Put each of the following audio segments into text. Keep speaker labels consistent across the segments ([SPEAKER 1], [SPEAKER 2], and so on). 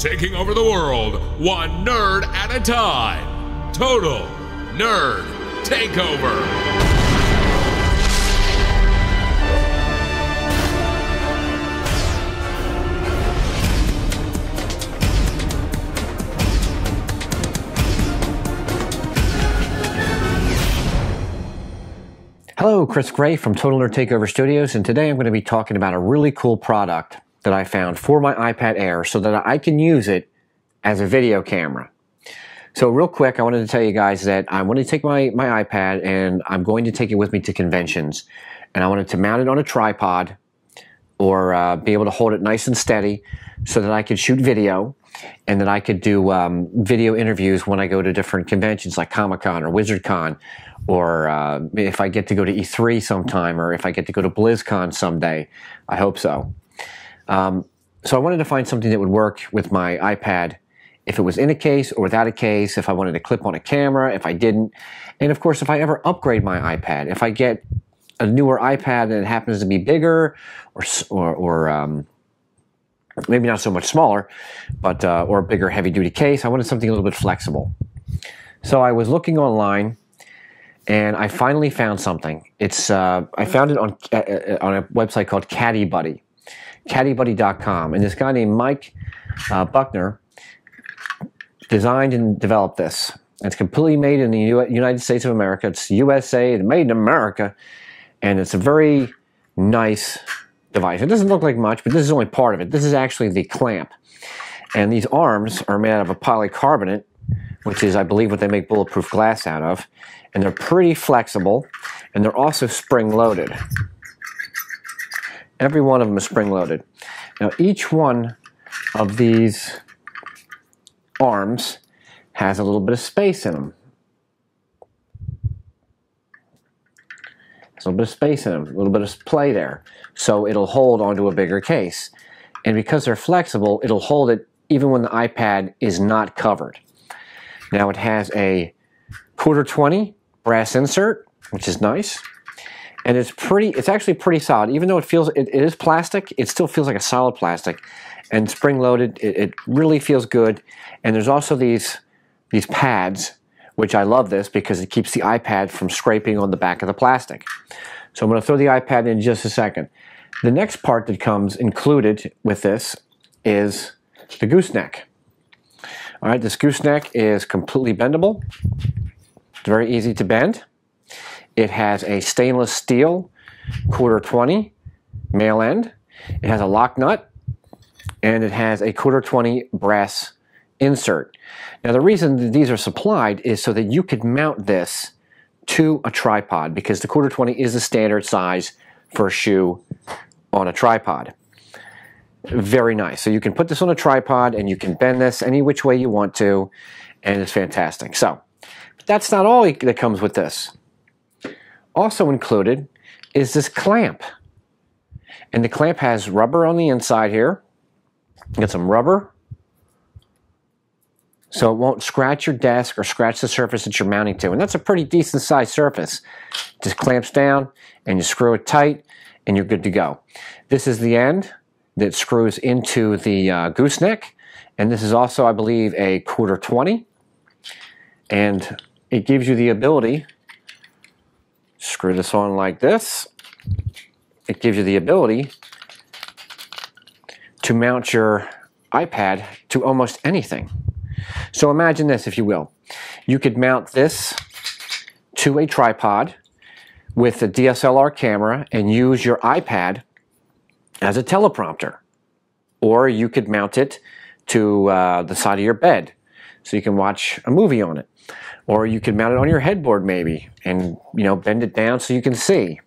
[SPEAKER 1] taking over the world, one nerd at a time. Total Nerd Takeover.
[SPEAKER 2] Hello, Chris Gray from Total Nerd Takeover Studios, and today I'm going to be talking about a really cool product that I found for my iPad Air so that I can use it as a video camera. So real quick, I wanted to tell you guys that I want to take my iPad and I'm going to take it with me to conventions. And I wanted to mount it on a tripod or be able to hold it nice and steady so that I could shoot video and that I could do video interviews when I go to different conventions like Comic-Con or WizardCon, or if I get to go to E3 sometime, or if I get to go to BlizzCon someday. I hope so. So I wanted to find something that would work with my iPad if it was in a case or without a case, if I wanted to clip on a camera, if I didn't. And of course, if I ever upgrade my iPad, if I get a newer iPad and it happens to be bigger or maybe not so much smaller, but or a bigger heavy-duty case, I wanted something a little bit flexible. So I was looking online, and I finally found something. It's I found it on a website called Caddie, CaddieBuddy.com, and this guy named Mike Buckner designed and developed this. It's completely made in the United States of America. It's USA, made in America, and it's a very nice device. It doesn't look like much, but this is only part of it. This is actually the clamp, and these arms are made out of a polycarbonate, which is, I believe, what they make bulletproof glass out of, and they're pretty flexible, and they're also spring-loaded. Every one of them is spring-loaded. Now, each one of these arms has a little bit of space in them. There's a little bit of space in them, a little bit of play there. So it'll hold onto a bigger case. And because they're flexible, it'll hold it even when the iPad is not covered. Now it has a 1/4-20 brass insert, which is nice. And it's actually pretty solid. Even though it is plastic, it still feels like a solid plastic. And spring-loaded, it really feels good. And there's also these pads, which I love this because it keeps the iPad from scraping on the back of the plastic. So I'm going to throw the iPad in just a second. The next part that comes included with this is the gooseneck. All right, this gooseneck is completely bendable. It's very easy to bend. It has a stainless steel 1/4-20 male end. It has a lock nut, and it has a 1/4-20 brass insert. Now, the reason that these are supplied is so that you could mount this to a tripod, because the 1/4-20 is the standard size for a shoe on a tripod. Very nice. So you can put this on a tripod and you can bend this any which way you want to, and it's fantastic. So, but that's not all that comes with this. Also included is this clamp. And the clamp has rubber on the inside here. You got some rubber, so it won't scratch your desk or scratch the surface that you're mounting to. And that's a pretty decent sized surface. Just clamps down and you screw it tight and you're good to go. This is the end that screws into the gooseneck. And this is also, I believe, a 1/4-20. And it gives you the ability, screw this on like this. It gives you the ability to mount your iPad to almost anything. So imagine this, if you will. You could mount this to a tripod with a DSLR camera and use your iPad as a teleprompter. Or you could mount it to the side of your bed so you can watch a movie on it. Or you could mount it on your headboard maybe and, bend it down so you can see.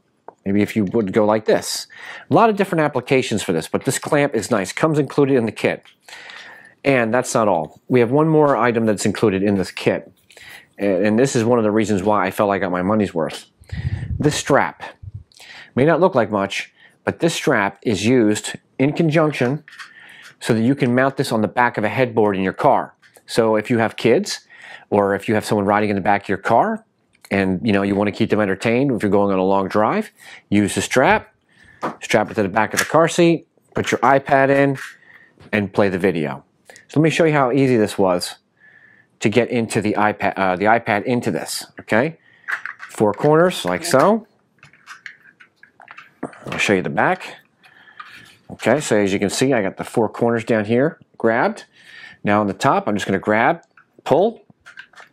[SPEAKER 2] Maybe if you would go like this. A lot of different applications for this, but this clamp is nice. Comes included in the kit. And that's not all. We have one more item that's included in this kit. And this is one of the reasons why I felt I got my money's worth. This strap may not look like much, but this strap is used in conjunction so that you can mount this on the back of a headboard in your car. So if you have kids, or if you have someone riding in the back of your car, and you want to keep them entertained if you're going on a long drive, use the strap it to the back of the car seat, put your iPad in, and play the video. So let me show you how easy this was to get into the iPad into this. Okay, 4 corners like so. I'll show you the back. Okay, so as you can see, I got the 4 corners down here grabbed. Now on the top, I'm just going to grab, pull,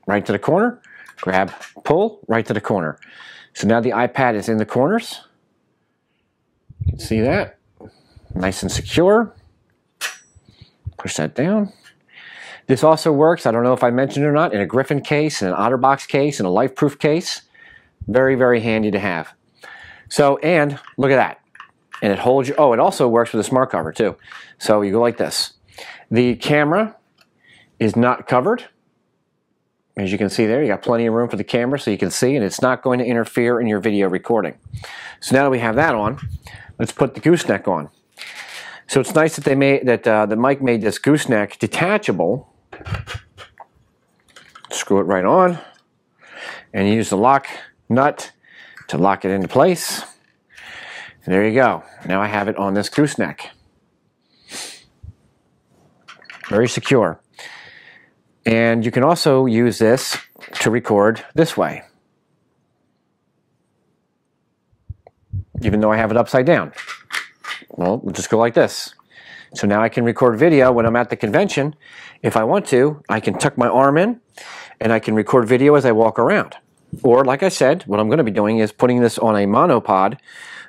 [SPEAKER 2] right to the corner, grab, pull, right to the corner. So now the iPad is in the corners. You can see that. Nice and secure. Push that down. This also works, I don't know if I mentioned it or not, in a Griffin case, in an OtterBox case, in a LifeProof case. Very, very handy to have. So, and look at that. And it holds you, oh, it also works with a smart cover too. So you go like this. The camera is not covered. As you can see there, you got plenty of room for the camera so you can see, and it's not going to interfere in your video recording. So now that we have that on, let's put the gooseneck on. So it's nice that they made that Mike made this gooseneck detachable. Screw it right on, and use the lock nut to lock it into place. And there you go. Now I have it on this gooseneck. Very secure. And you can also use this to record this way, even though I have it upside down. Well, we'll just go like this. So now I can record video when I'm at the convention. If I want to, I can tuck my arm in and I can record video as I walk around. Or like I said, what I'm going to be doing is putting this on a monopod,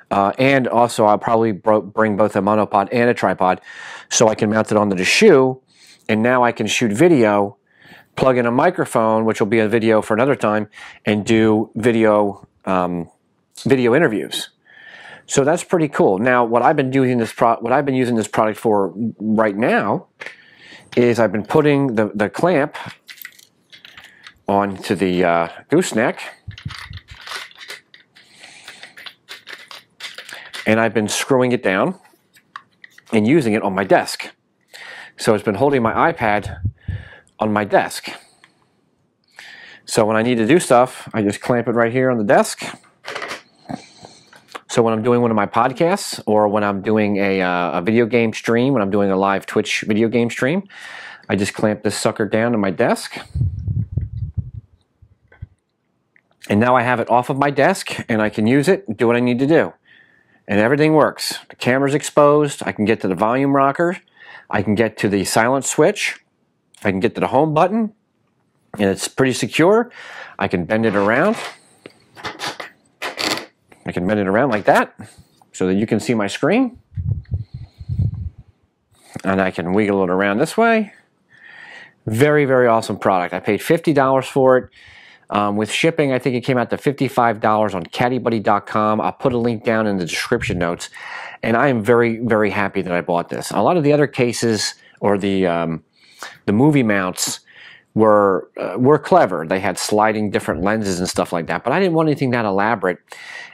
[SPEAKER 2] and also I'll probably bring both a monopod and a tripod so I can mount it onto the shoe, and now I can shoot video, plug in a microphone, which will be a video for another time, and do video interviews. So that's pretty cool. Now, what I've been using this product for right now is I've been putting the clamp onto the gooseneck, and I've been screwing it down and using it on my desk. So it's been holding my iPad on my desk. So when I need to do stuff, I just clamp it right here on the desk. So when I'm doing one of my podcasts, or when I'm doing a video game stream, when I'm doing a live Twitch video game stream, I just clamp this sucker down to my desk. And now I have it off of my desk, and I can use it and do what I need to do. And everything works. The camera's exposed. I can get to the volume rocker. I can get to the silence switch. I can get to the home button. And it's pretty secure. I can bend it around. I can bend it around like that so that you can see my screen. And I can wiggle it around this way. Very, very awesome product. I paid $50 for it. With shipping, I think it came out to $55 on CaddieBuddy.com. I'll put a link down in the description notes. And I am very, very happy that I bought this. A lot of the other cases, or the movie mounts, were clever. They had sliding different lenses and stuff like that. But I didn't want anything that elaborate.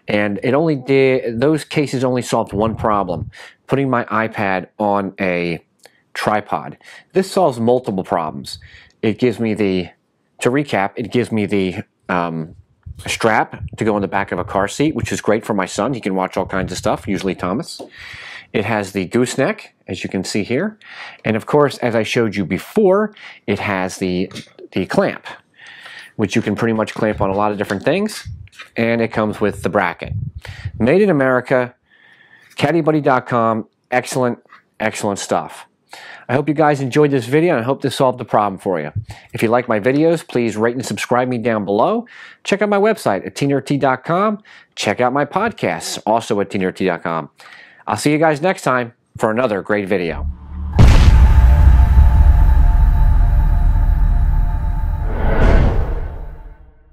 [SPEAKER 2] And those cases only solved one problem: putting my iPad on a tripod. This solves multiple problems. It gives me to recap, it gives me the strap to go in the back of a car seat, which is great for my son. He can watch all kinds of stuff, usually Thomas. It has the gooseneck, as you can see here. And of course, as I showed you before, it has the clamp, which you can pretty much clamp on a lot of different things. And it comes with the bracket. Made in America, CaddieBuddy.com, excellent, excellent stuff. I hope you guys enjoyed this video, and I hope this solved the problem for you. If you like my videos, please rate and subscribe me down below. Check out my website at tnrt.com. Check out my podcasts, also at tnrt.com. I'll see you guys next time for another great video.